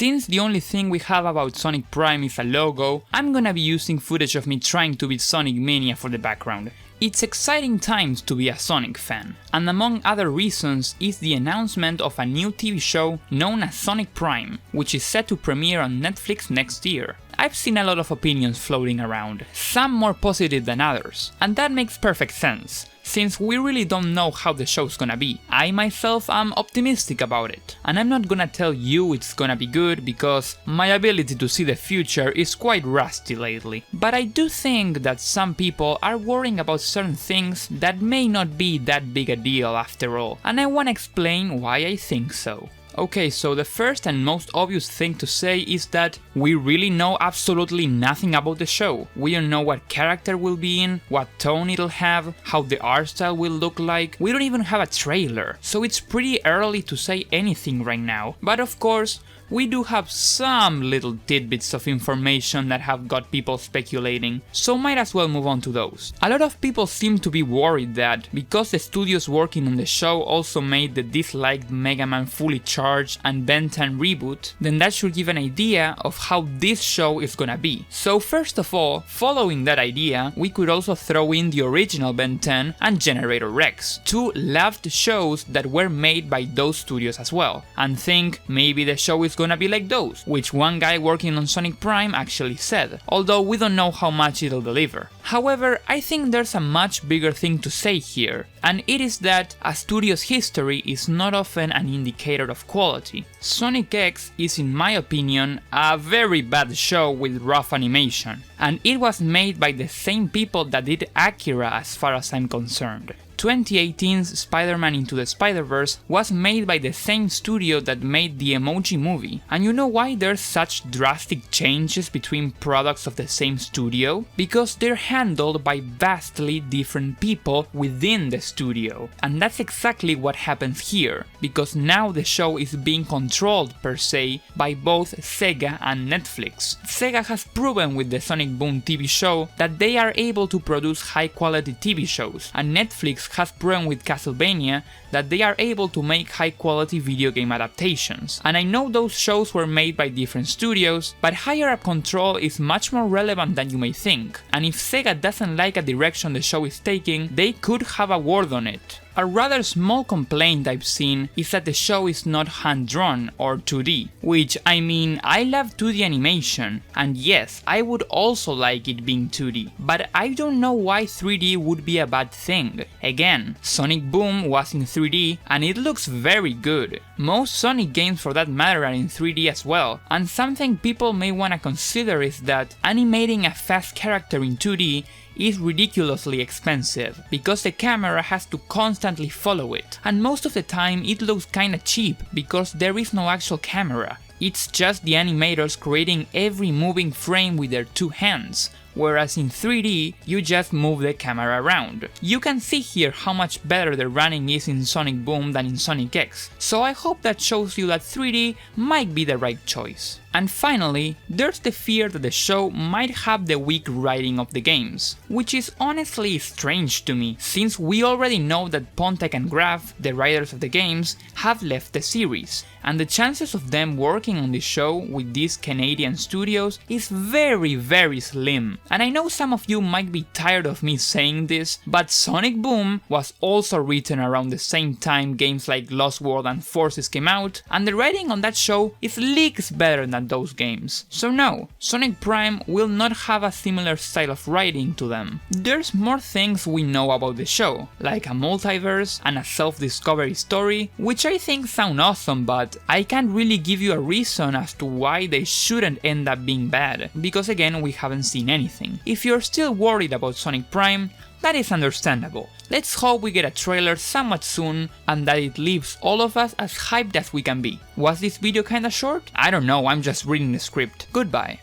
Since the only thing we have about Sonic Prime is a logo, I'm gonna be using footage of me trying to beat Sonic Mania for the background. It's exciting times to be a Sonic fan, and among other reasons is the announcement of a new TV show known as Sonic Prime, which is set to premiere on Netflix next year. I've seen a lot of opinions floating around, some more positive than others, and that makes perfect sense, since we really don't know how the show's gonna be. I myself am optimistic about it, and I'm not gonna tell you it's gonna be good because my ability to see the future is quite rusty lately. But I do think that some people are worrying about certain things that may not be that big a deal after all, and I wanna explain why I think so. Okay, so the first and most obvious thing to say is that we really know absolutely nothing about the show. We don't know what character will be in, what tone it'll have, how the art style will look like. We don't even have a trailer, so it's pretty early to say anything right now. But of course, we do have some little tidbits of information that have got people speculating, so might as well move on to those. A lot of people seem to be worried that, because the studios working on the show also made the disliked Mega Man Fully Charged and Ben 10 reboot, then that should give an idea of how this show is gonna be. So first of all, following that idea, we could also throw in the original Ben 10 and Generator Rex, two loved shows that were made by those studios as well, and think maybe the show is gonna be like those, which one guy working on Sonic Prime actually said, although we don't know how much it'll deliver. However, I think there's a much bigger thing to say here, and it is that a studio's history is not often an indicator of quality. Sonic X is, in my opinion, a very bad show with rough animation, and it was made by the same people that did Akira as far as I'm concerned. 2018's Spider-Man Into the Spider-Verse was made by the same studio that made the Emoji Movie, and you know why there's such drastic changes between products of the same studio? Because they're handled by vastly different people within the studio, and that's exactly what happens here, because now the show is being controlled per se by both Sega and Netflix. Sega has proven with the Sonic Boom TV show that they are able to produce high quality TV shows, and Netflix has proven with Castlevania that they are able to make high quality video game adaptations. And I know those shows were made by different studios, but higher up control is much more relevant than you may think, and if Sega doesn't like a direction the show is taking, they could have a word on it. A rather small complaint I've seen is that the show is not hand-drawn or 2D, which, I mean, I love 2D animation, and yes, I would also like it being 2D, but I don't know why 3D would be a bad thing. Again, Sonic Boom was in 3D and it looks very good. Most Sonic games for that matter are in 3D as well, and something people may wanna consider is that animating a fast character in 2D is ridiculously expensive, because the camera has to constantly follow it, and most of the time it looks kinda cheap because there is no actual camera. It's just the animators creating every moving frame with their two hands, whereas in 3D, you just move the camera around. You can see here how much better the running is in Sonic Boom than in Sonic X, so I hope that shows you that 3D might be the right choice. And finally, there's the fear that the show might have the weak writing of the games, which is honestly strange to me, since we already know that Pontek and Graf, the writers of the games, have left the series, and the chances of them working on the show with these Canadian studios is very slim. And I know some of you might be tired of me saying this, but Sonic Boom was also written around the same time games like Lost World and Forces came out, and the writing on that show is leagues better than those games. So no, Sonic Prime will not have a similar style of writing to them. There's more things we know about the show, like a multiverse and a self-discovery story, which I think sound awesome, but I can't really give you a reason as to why they shouldn't end up being bad, because again we haven't seen anything. If you're still worried about Sonic Prime, that is understandable. Let's hope we get a trailer somewhat soon and that it leaves all of us as hyped as we can be. Was this video kinda short? I don't know, I'm just reading the script. Goodbye.